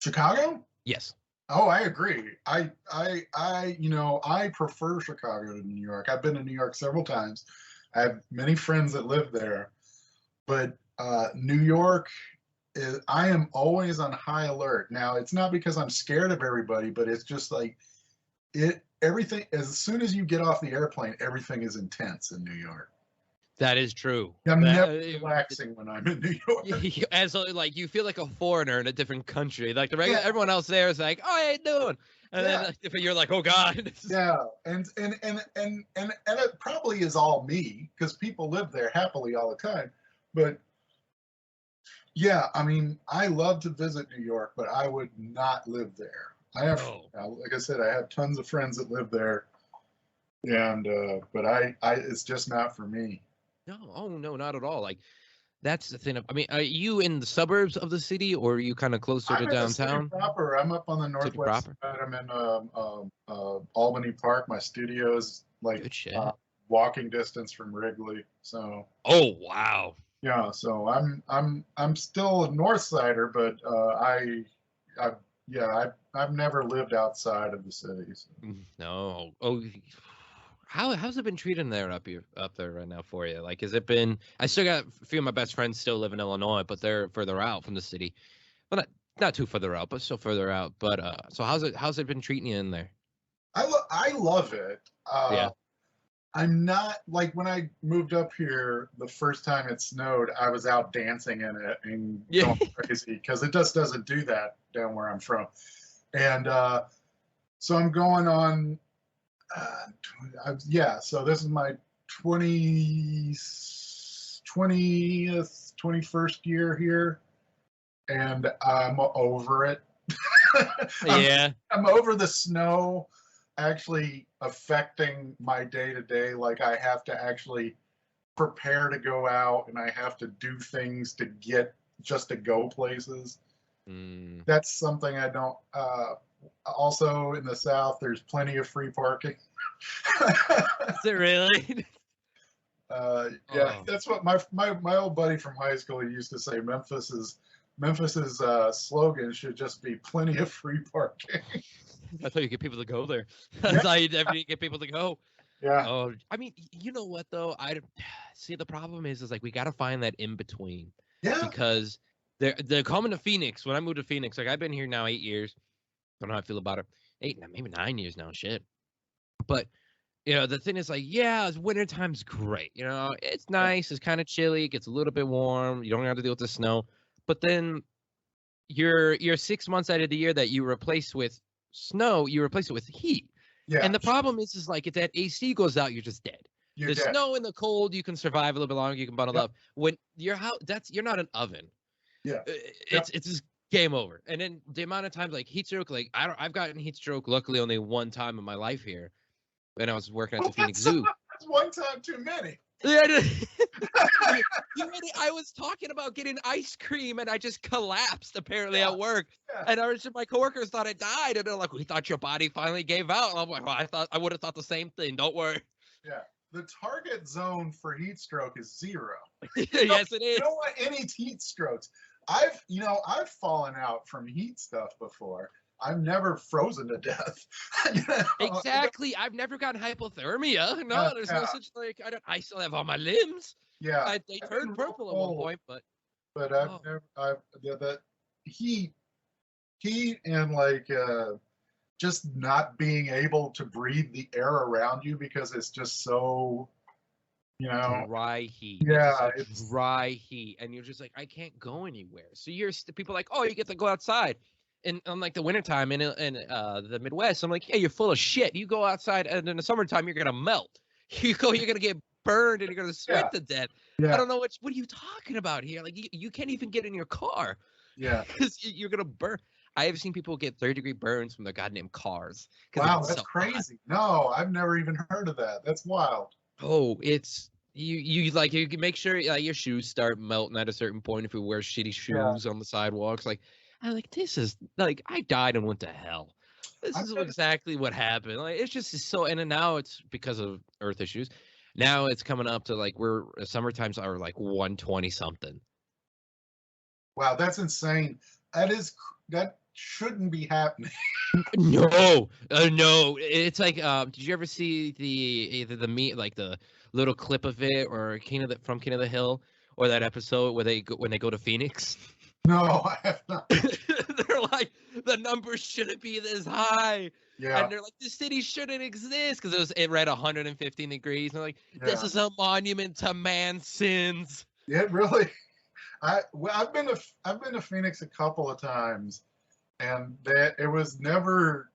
Chicago? Yes. Oh, I agree. I prefer Chicago to New York. I've been to New York several times. I have many friends that live there, but New York I am always on high alert. Now, it's not because I'm scared of everybody, but it's just like everything, as soon as you get off the airplane, everything is intense in New York. That is true. I'm never relaxing when I'm in New York. As like you feel like a foreigner in a different country. Like everyone else there is like, "Oh, how you doing?" And then you're like, "Oh God." Yeah, and it probably is all me because people live there happily all the time. But yeah, I mean, I love to visit New York, but I would not live there. I have, like I said, I have tons of friends that live there, and but it's just not for me. No, not at all. Like that's the thing. I mean, are you in the suburbs of the city, or are you kind of closer to downtown? I'm in the city proper. I'm up on the northwest side. I'm in Albany Park. My studio is like walking distance from Wrigley. So. Oh wow. Yeah, so I'm still a North Sider, but I've never lived outside of the city. So. No. Oh. How's it been treating there up there right now for you? Like, has it been? I still got a few of my best friends still live in Illinois, but they're further out from the city. Well, not too further out, but still further out. But so how's it been treating you in there? I love it. Yeah. I'm not like when I moved up here the first time it snowed, I was out dancing in it and going crazy because it just doesn't do that down where I'm from. And so I'm going on. So this is my 21st year here, and I'm over it. I'm over the snow actually affecting my day-to-day. Like I have to actually prepare to go out, and I have to do things to go places. That's something I don't. Also in the South, there's plenty of free parking. Is it really? That's what my old buddy from high school used to say. Memphis's slogan should just be plenty of free parking. That's how you get people to go there. That's how you definitely get people to go. Yeah. Oh, I mean, you know what though? I see the problem is like we got to find that in between. Yeah. because they're coming to Phoenix. When I moved to Phoenix, like I've been here now 8 years. I don't know how I feel about it. 8, maybe 9 years now. Shit. But the thing is, like, yeah, wintertime's great. It's nice. It's kind of chilly. It gets a little bit warm. You don't have to deal with the snow. But then your 6 months out of the year that you replace with snow, you replace it with heat. Yeah. And the problem is like if that AC goes out, you're just dead. You're The dead. snow and the cold, you can survive a little bit longer. You can bundle up. When your house, you're not an oven. Yeah. It's just game over. And then the amount of times like heat stroke, like I've gotten heat stroke luckily only one time in my life here, when I was working at the Phoenix Zoo. That's one time too many. Yeah, I was talking about getting ice cream and I just collapsed apparently at work. Yeah. And my coworkers thought I died, and they're like, "We thought your body finally gave out." And I'm like, "Well, I would have thought the same thing. Don't worry." Yeah. The target zone for heat stroke is 0. Yes, it is. You don't want any heat strokes. I've fallen out from heat stuff before. I've never frozen to death. Exactly. I've never gotten hypothermia. No, there's no such like. I still have all my limbs. Yeah. They turned purple at one point, but I've never. The heat and like just not being able to breathe the air around you because it's just so. Dry heat. Yeah, it's dry heat, and you're just like, I can't go anywhere. So people are like, oh, you get to go outside. And on like the wintertime in the Midwest, I'm like, yeah, you're full of shit. You go outside, and in the summertime, you're gonna melt. You're gonna get burned, and you're gonna sweat to death. Yeah. I don't know what are you talking about here? Like you can't even get in your car. Yeah, because you're gonna burn. I have seen people get 30-degree burns from their goddamn cars. Wow, that's so crazy. Hot. No, I've never even heard of that. That's wild. Oh, it's you can make sure like your shoes start melting at a certain point if you wear shitty shoes on the sidewalks. Like I'm like, this is like I died and went to hell. This is exactly what happened. Like it's just so, and then now it's because of earth issues. Now it's coming up to like summer times are like 120 something. Wow, that's insane. That shouldn't be happening. No. It's like, did you ever see either the little clip of it or from King of the Hill, or that episode where when they go to Phoenix? No, I have not. They're like, the numbers shouldn't be this high. Yeah. And they're like, the city shouldn't exist because it read 115 degrees. And they're like, this is a monument to man's sins. Yeah, really. I've been to Phoenix a couple of times, and it was never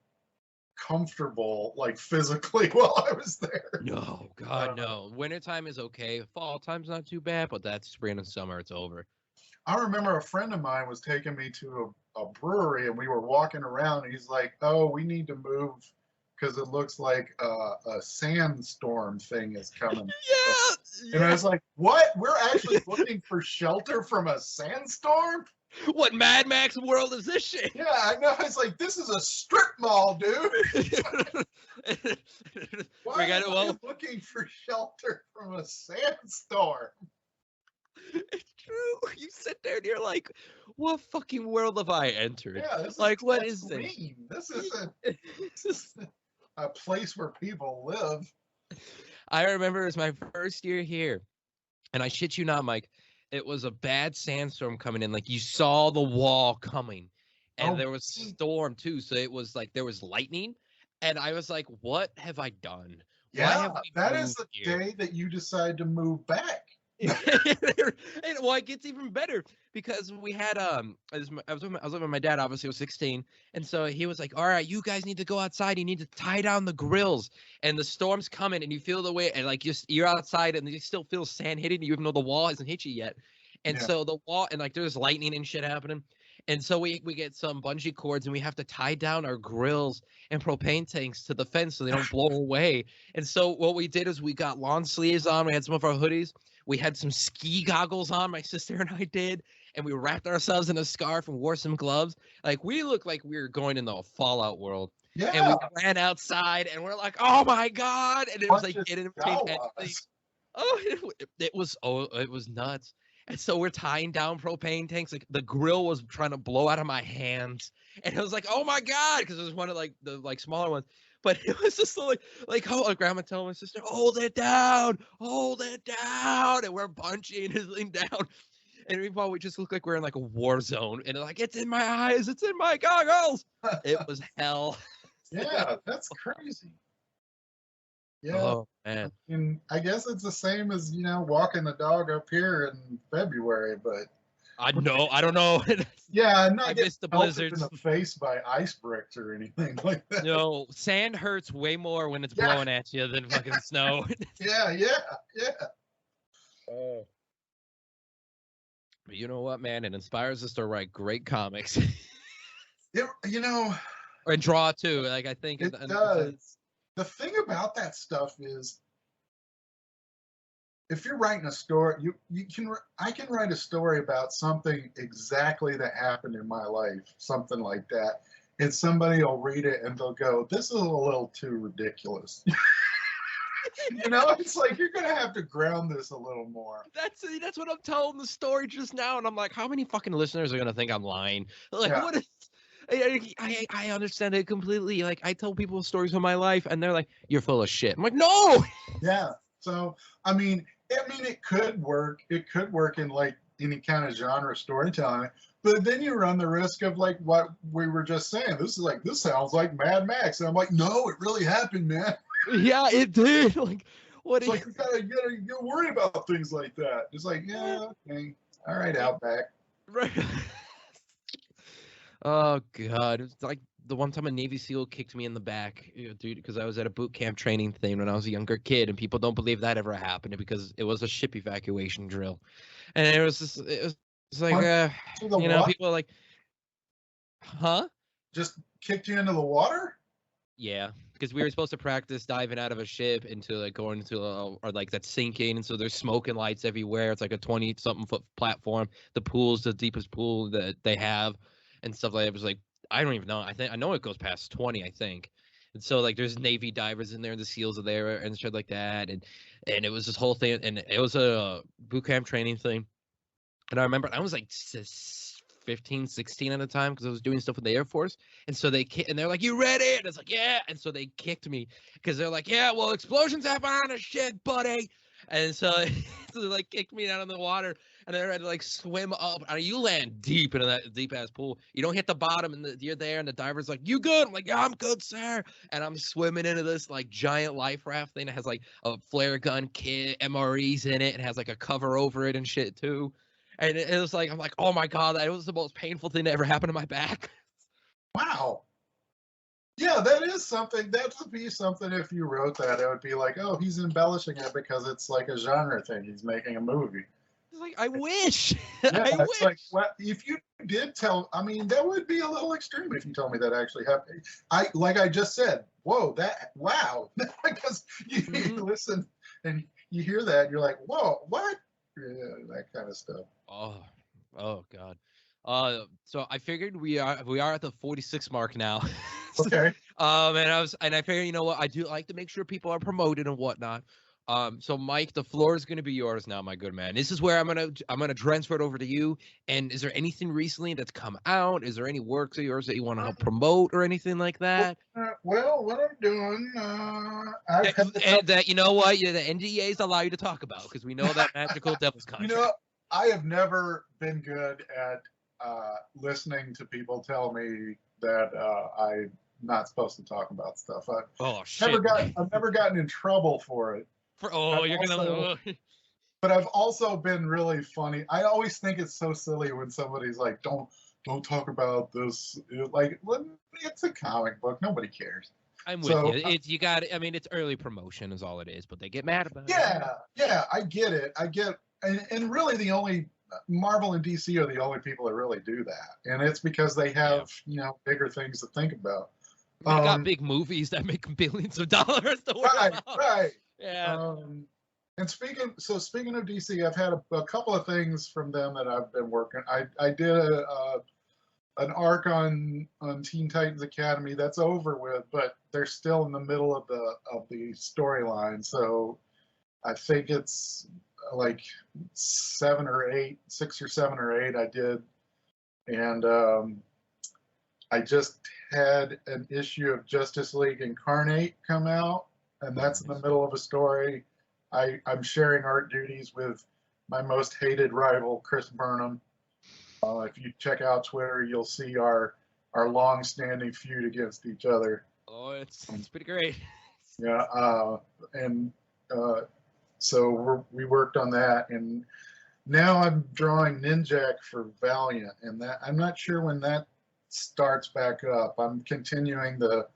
comfortable, like physically, while I was there. No, God, no. Wintertime is okay. Fall time's not too bad, but that's spring and summer. It's over. I remember a friend of mine was taking me to a brewery, and we were walking around, and he's like, "Oh, we need to move because it looks like a sandstorm thing is coming." Yeah. And I was like, "What? We're actually looking for shelter from a sandstorm? What Mad Max world is this shit?" Yeah, I know. It's like, this is a strip mall, dude. Why are you looking for shelter from a sandstorm? It's true. You sit there and you're like, what fucking world have I entered? Yeah, this like, is what is this? This isn't a place where people live. I remember it was my first year here, and I shit you not, Mike, it was a bad sandstorm coming in. Like, you saw the wall coming, and there was storm too. So it was like there was lightning, and I was like, what have I done? Yeah, that is the day that you decide to move back. Well, it gets even better because we had I was living with my dad. Obviously, I was 16, and so he was like, "All right, you guys need to go outside. You need to tie down the grills, and the storm's coming, and you feel the way, and like you're outside, and you still feel sand hitting you, even though the wall hasn't hit you yet, and so the wall, and like there's lightning and shit happening." And so we get some bungee cords, and we have to tie down our grills and propane tanks to the fence so they don't blow away. And so what we did is we got lawn sleeves on. We had some of our hoodies. We had some ski goggles on, my sister and I did, and we wrapped ourselves in a scarf and wore some gloves. Like, we looked like we were going into a Fallout world. Yeah. And we ran outside, and we're like, oh, my God. And it was like getting anything. It was nuts. And so we're tying down propane tanks. Like, the grill was trying to blow out of my hands. And it was like, oh, my God, because it was one of, like, the, like, smaller ones. But it was just like how grandma telling my sister, hold it down. And we're punching and down. And meanwhile, we just look like we're in like a war zone. And like, it's in my eyes. It's in my goggles. It was hell. Yeah, that's crazy. Yeah. Oh, man. And I guess it's the same as, walking the dog up here in February, but I know. I don't know. yeah, I'm not I getting missed the pelted blizzards. in the face by ice bricks or anything like that. No, sand hurts way more when it's blowing at you than fucking snow. Yeah. Oh. But you know what, man? It inspires us to write great comics. And draw too. Like, I think it does. The thing about that stuff is, if you're writing a story, I can write a story about something exactly that happened in my life, something like that, and somebody will read it and they'll go, "This is a little too ridiculous." It's like, you're gonna have to ground this a little more. That's what I'm telling the story just now, and I'm like, how many fucking listeners are gonna think I'm lying? Like, what is? I understand it completely. Like, I tell people stories of my life, and they're like, "You're full of shit." I'm like, "No." Yeah. So I mean, it could work. It could work in like any kind of genre storytelling, but then you run the risk of like what we were just saying. This sounds like Mad Max, and I'm like, no, it really happened, man. Yeah, it did. Like, what? It's like, you gotta worry about things like that. It's like, yeah, okay, all right, Outback. Right. Oh God, it's like the one time a Navy SEAL kicked me in the back, dude, because I was at a boot camp training thing when I was a younger kid, and people don't believe that ever happened because it was a ship evacuation drill, and it was like, people are like, huh? Just kicked you into the water? Yeah, because we were supposed to practice diving out of a ship into like going into or like that's sinking, and so there's smoke and lights everywhere. It's like a 20-something foot platform. The pool's the deepest pool that they have, and stuff like that. It was like, I don't even know. I know it goes past 20, I think. And so like there's Navy divers in there, the SEALs are there and shit like that, and it was this whole thing, and it was a boot camp training thing. And I remember I was like 15, 16 at the time because I was doing stuff with the Air Force. And so they're like, "You ready?" And it's like, "Yeah." And so they kicked me because they're like, "Yeah, well, explosions happen on a shit, buddy." And so, so they like kicked me down in the water, and I had to like swim up. And you land deep into that deep ass pool. You don't hit the bottom, and you're there, and the diver's like, "You good?" I'm like, "Yeah, I'm good, sir." And I'm swimming into this like giant life raft thing that has like a flare gun kit, MREs in it, and has like a cover over it and shit too. And it was like, I'm like, oh my God, that was the most painful thing that ever happened to my back. Wow. Yeah, that is something. That would be something if you wrote that. It would be like, oh, he's embellishing it because it's like a genre thing. He's making a movie. It's like, I wish. Yeah, I it's wish. like, what if you did tell? I mean, that would be a little extreme if you told me that actually happened. Like I just said, whoa, wow, because you listen and you hear that, and you're like, whoa, what? Yeah, that kind of stuff. Oh God. So I figured we are at the 46 mark now. Okay. And I figured, you know what, I do like to make sure people are promoted and whatnot. So Mike, the floor is going to be yours now, my good man. This is where I'm gonna transfer it over to you. And is there anything recently that's come out? Is there any works of yours that you want to help promote or anything like that? Well, what I'm doing, that you know what, the NDAs allow you to talk about because we know that magical devil's contract. I have never been good at listening to people tell me that I'm not supposed to talk about stuff. Shit! I've never gotten in trouble for it. But I've also been really funny. I always think it's so silly when somebody's like, "Don't talk about this." Like, it's a comic book. Nobody cares. I'm with you. It's early promotion is all it is, but they get mad about it. Yeah, I get it. And really the only Marvel and DC are the only people that really do that, and it's because they have bigger things to think about. They got big movies that make billions of dollars to work right, out. Right. Yeah. And speaking of DC, I've had a couple of things from them that I've been working. I did an arc on Teen Titans Academy that's over with, but they're still in the middle of the storyline. So I think it's like 6 or 7 or 8 I did, and I just had an issue of Justice League Incarnate come out, and that's in the middle of a story. I'm sharing art duties with my most hated rival, Chris Burnham. If you check out Twitter, you'll see our long-standing feud against each other. Oh, it's pretty great. Yeah, and so we worked on that, and now I'm drawing Ninjak for Valiant, and that I'm not sure when that starts back up. I'm continuing the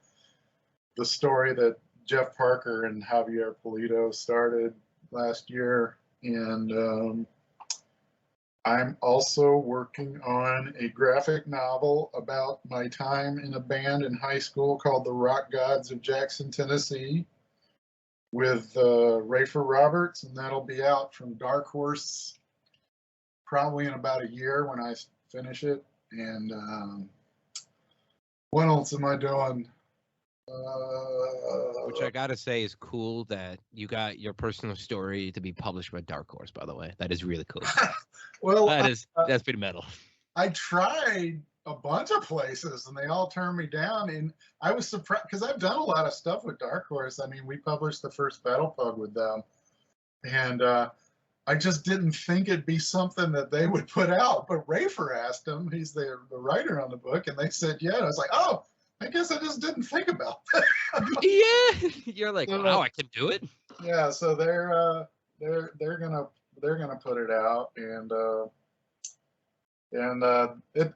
story that Jeff Parker and Javier Pulido started last year, and I'm also working on a graphic novel about my time in a band in high school called the Rock Gods of Jackson, Tennessee, with Rafer Roberts, and that'll be out from Dark Horse probably in about a year when I finish it. And what else am I doing? Which I gotta say is cool that you got your personal story to be published by Dark Horse. By the way, that is really cool. Well, that's pretty metal. I tried a bunch of places and they all turned me down, and I was surprised because I've done a lot of stuff with Dark Horse. I mean, we published the first Battle Pug with them, and I just didn't think it'd be something that they would put out. But Rafer asked him, he's the writer on the book, and they said yeah. And I was like, oh, I guess I just didn't think about that. Yeah, you're like, wow, I can do it. Yeah, so they're gonna put it out, and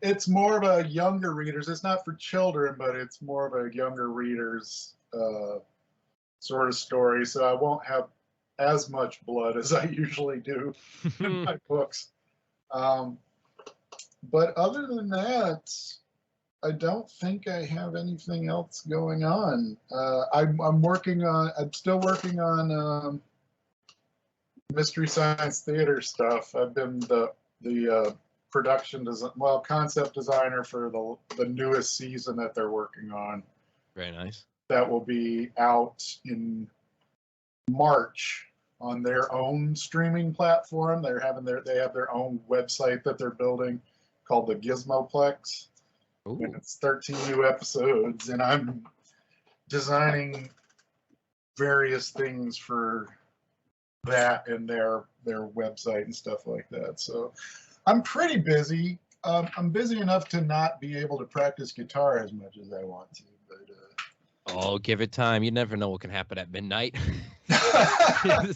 it's more of a younger readers. It's not for children, but it's more of a younger readers sort of story. So I won't have as much blood as I usually do in my books. But other than that, I don't think I have anything else going on. I'm still working on Mystery Science Theater stuff. I've been the production concept designer for the newest season that they're working on. Very nice. That will be out in March on their own streaming platform. They have their own website that they're building called the Gizmoplex. Ooh. And it's 13 new episodes, and I'm designing various things for that and their website and stuff like that. So I'm pretty busy. I'm busy enough to not be able to practice guitar as much as I want to. But oh, give it time. You never know what can happen at midnight. oh,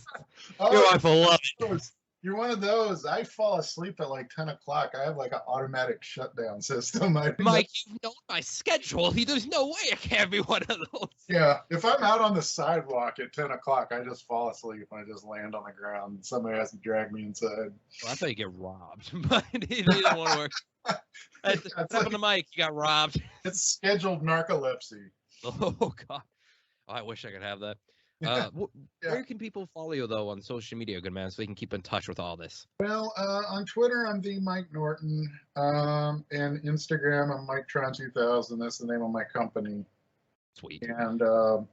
your wife will love it. You're one of those. I fall asleep at like 10 o'clock. I have like an automatic shutdown system. Mike, you know my schedule. There's no way I can't be one of those. Yeah, if I'm out on the sidewalk at 10 o'clock, I just fall asleep. I just land on the ground. Somebody has to drag me inside. Well, I thought you get robbed, but it didn't want to work. That's happened to Mike. You got robbed. It's scheduled narcolepsy. Oh, God. Oh, I wish I could have that. Where can people follow you, though, on social media, good man, so they can keep in touch with all this? Well, on Twitter, I'm the Mike Norton. And Instagram, I'm MikeTron2000. That's the name of my company. Sweet. And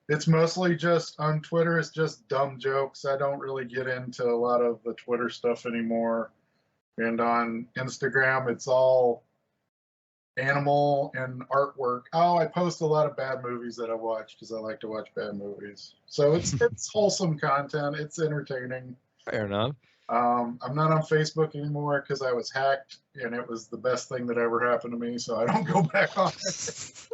it's mostly just on Twitter. It's just dumb jokes. I don't really get into a lot of the Twitter stuff anymore. And on Instagram, it's all animal and artwork. Oh, I post a lot of bad movies that I watch because I like to watch bad movies. So it's wholesome content. It's entertaining. Fair enough. I'm not on Facebook anymore because I was hacked, and it was the best thing that ever happened to me. So I don't go back on it. It's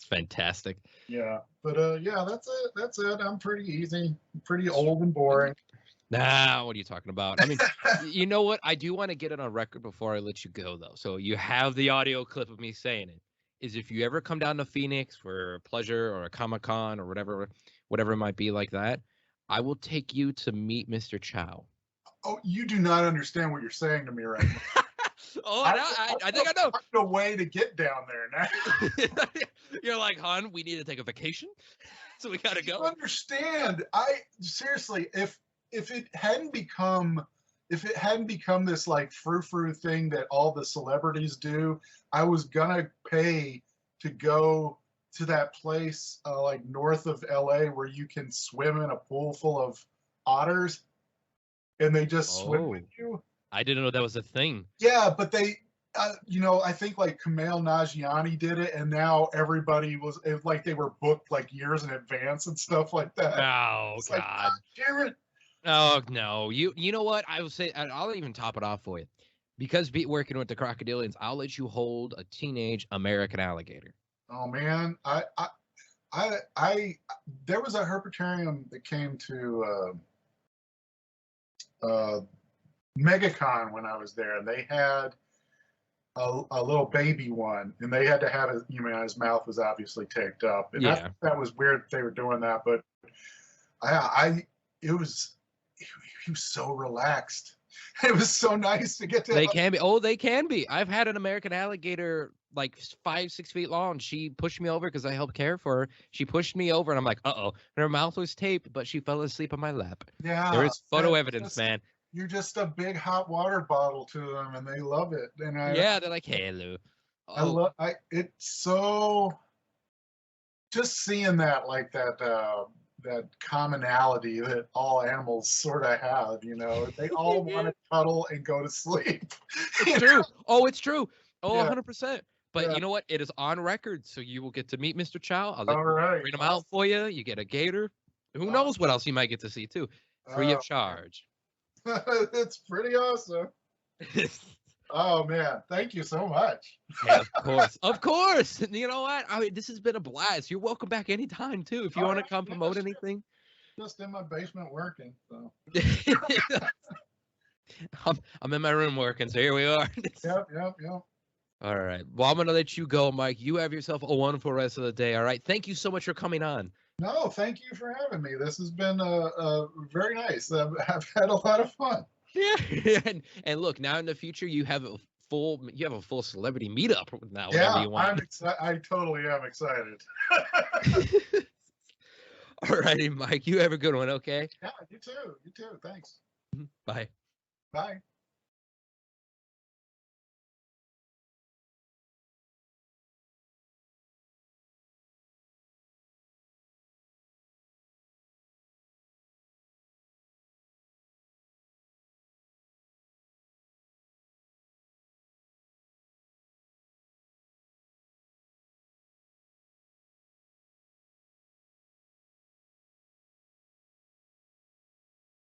fantastic. Yeah, but yeah, that's it. That's it. I'm pretty easy. Pretty old and boring. Nah, what are you talking about? I mean, you know what? I do want to get it on record before I let you go, though. So you have the audio clip of me saying it. Is if you ever come down to Phoenix for a pleasure or a Comic-Con or whatever it might be like that, I will take you to meet Mr. Chow. Oh, you do not understand what you're saying to me right now. Oh, I think I know. The way to get down there now. You're like, hon, we need to take a vacation, so we gotta go. You understand? Seriously, if it hadn't become this like frou-frou thing that all the celebrities do, I was gonna pay to go to that place like north of LA where you can swim in a pool full of otters and they just swim with you. I didn't know that was a thing. Yeah, but they I think like Kumail Nanjiani did it, and now everybody like they were booked like years in advance and stuff like that. Oh, it's God. Like, damn it. Oh no, you know what? I will say I'll even top it off for you, because working with the crocodilians, I'll let you hold a teenage American alligator. Oh man, I there was a herpetarium that came to MegaCon when I was there, and they had a little baby one, and they had to have his, his mouth was obviously taped up, and Yeah, that was weird that they were doing that, but I it was he was so relaxed. It was so nice to get to. they can be. Oh, they can be. I've had an American alligator like 5, 6 feet long. She pushed me over because I helped care for her. She pushed me over, and I'm like, uh-oh. Her mouth was taped, but she fell asleep on my lap. There Yeah, is photo evidence, just, man. you're just a big hot water bottle to them, and they love it. And Yeah, they're like, hey, Lou. I Oh, love it's so just seeing that like that commonality that all animals sort of have. They all want to cuddle and go to sleep. it's true. Oh, it's true. Oh, Yeah, 100%. But yeah. you know what? It is on record, so you will get to meet Mr. Chow. I'll All right. bring him out for you. You get a gator. Who Awesome. knows what else you might get to see too, free of charge. It's pretty awesome. Oh man, thank you so much. Yeah, of course, of course. You know what? I mean, this has been a blast. You're welcome back anytime too. If you want to come promote anything. Just in my basement working. So. I'm in my room working, so here we are. Yep. All right. Well, I'm gonna let you go, Mike. You have yourself a wonderful rest of the day. All right. Thank you so much for coming on. No, thank you for having me. This has been very nice. I've had a lot of fun. Yeah. and look, now in the future, you have a full celebrity meetup now. Yeah, Whenever you want. I totally am excited. All righty, Mike. You have a good one. Okay. Yeah, you too. You too. Thanks. Bye. Bye.